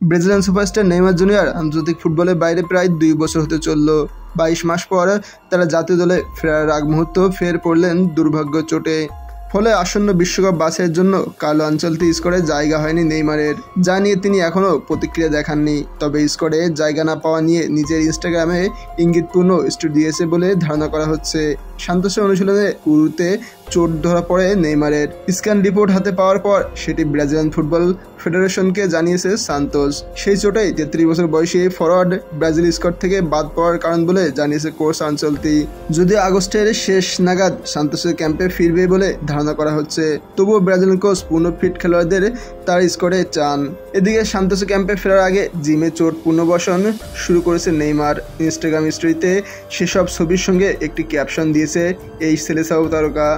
Brazilian superstar Neymar junior আন্তর্জাতিক ফুটবলের বাইরে প্রায় 2 বছর হতে চলল। 22 মাস পর তারা জাতীয় দলে ফেরার আগ মুহূর্ত ফের পড়লেন দুর্ভাগ্য চোটে। ফলে আসন্ন বিশ্বকাপ বাছাইয়ের জন্য কার্লো আনচেলত্তি স্কোয়াডে জায়গা হয়নি নেইমারের, যা নিয়ে তিনি এখনও প্রতিক্রিয়া দেখাননি। তবে স্কোয়াডে জায়গা না পাওয়া নিয়ে নিজের ইনস্টাগ্রামে ইঙ্গিতপূর্ণ স্টোরি দিয়েছে বলে ধারণা করা হচ্ছে। সান্তোসের অনুশীলনে উরুতে চোট ধরা পড়ে নেইমারের। স্ক্যান রিপোর্ট হাতে পাওয়ার পর সেটি ব্রাজিলিয়ান ফুটবল ফেডারেশনকে জানিয়েছে সান্তোস। সেই চোটেই 33 বছর বয়সী ফরওয়ার্ড ব্রাজিল স্কোয়াড থেকে বাদ পড়ার কারণ বলে জানিয়েছে কোচ আনচেলত্তি। যদি আগস্টের শেষ নাগাদ সান্তোসের ক্যাম্পে ফিরবে বলে ধারণা করা হচ্ছে, তবুও ব্রাজিলিয়ান কোচ পূর্ণ ফিট খেলোয়াড়দের তার স্কোয়াডে চান। এদিকে সান্তোসের ক্যাম্পে ফেরার আগে জিমে চোট পুনর্বাসন শুরু করেছে নেইমার। ইনস্টাগ্রাম স্টোরিতে সেসব ছবির সঙ্গে একটি ক্যাপশন দিয়েছে এই সেলেসাও তারকা।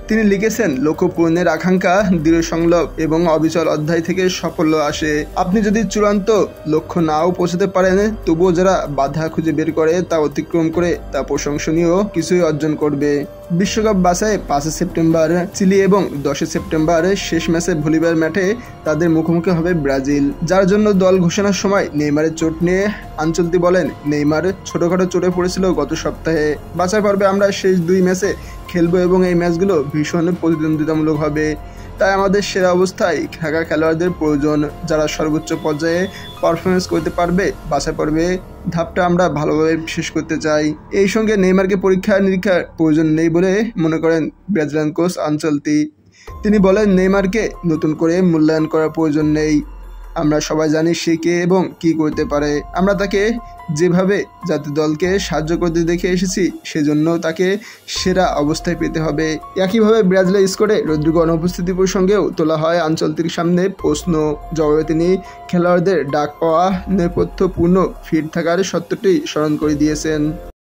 তিনি লিখেছেন, লক্ষ্য পূরণের আকাঙ্ক্ষা, দৃঢ় সংকল্প এবং অবিচল অধ্যায় থেকে সাফল্য আসে। আপনি যদি চূড়ান্ত লক্ষ্য নাও পৌঁছাতে পারেন, তবুও যারা বাধা খুঁজে বের করে তা অতিক্রম করে তা প্রশংসনীয় কিছুই অর্জন করবে। বিশ্বকাপ বাছাই 5 সেপ্টেম্বর চিলি এবং 10 সেপ্টেম্বর শেষ ম্যাচে বলিভিয়ার মাঠে তাদের মুখোমুখি হবে ব্রাজিল, যার জন্য দল ঘোষণার সময় নেইমারের চোট নিয়ে আনচেলত্তি বলেন, নেইমার ছোটখাটো চোটে পড়েছিল গত সপ্তাহে। বাছাই পর্বে আমরা শেষ 2 ম্যাচে খেলবো এবং এই ম্যাচগুলো ভীষণ প্রতিদ্বন্দ্বিতামূলক হবে। তাই আমাদের সেরা অবস্থায় থাকা খেলোয়াড়দের প্রয়োজন, যারা সর্বোচ্চ পর্যায়ে পারফরমেন্স করতে পারবে। বাছাই পর্বে ধাপটা আমরা ভালোভাবে শেষ করতে চাই। এই সঙ্গে নেইমারকে পরীক্ষা নিরীক্ষার প্রয়োজন নেই বলে মনে করেন ব্রাজিলিয়ান কোচ আনচেলত্তি। তিনি বলেন, নেইমারকে নতুন করে মূল্যায়ন করার প্রয়োজন নেই। আমরা সবাই জানি সে কে এবং কী করতে পারে। আমরা তাকে যেভাবে জাতীয় দলকে সাহায্য করতে দেখে এসেছি, সেজন্য তাকে সেরা অবস্থায় পেতে হবে। একইভাবে ব্রাজিলের স্কোয়াডে রদ্রিগো অনুপস্থিতি প্রসঙ্গেও তোলা হয় আনচেলত্তির সামনে প্রশ্ন। জবাবে তিনি খেলোয়াড়দের ডাক পাওয়া নেপথ্যপূর্ণ ফিট থাকার সত্যটি স্মরণ করে দিয়েছেন।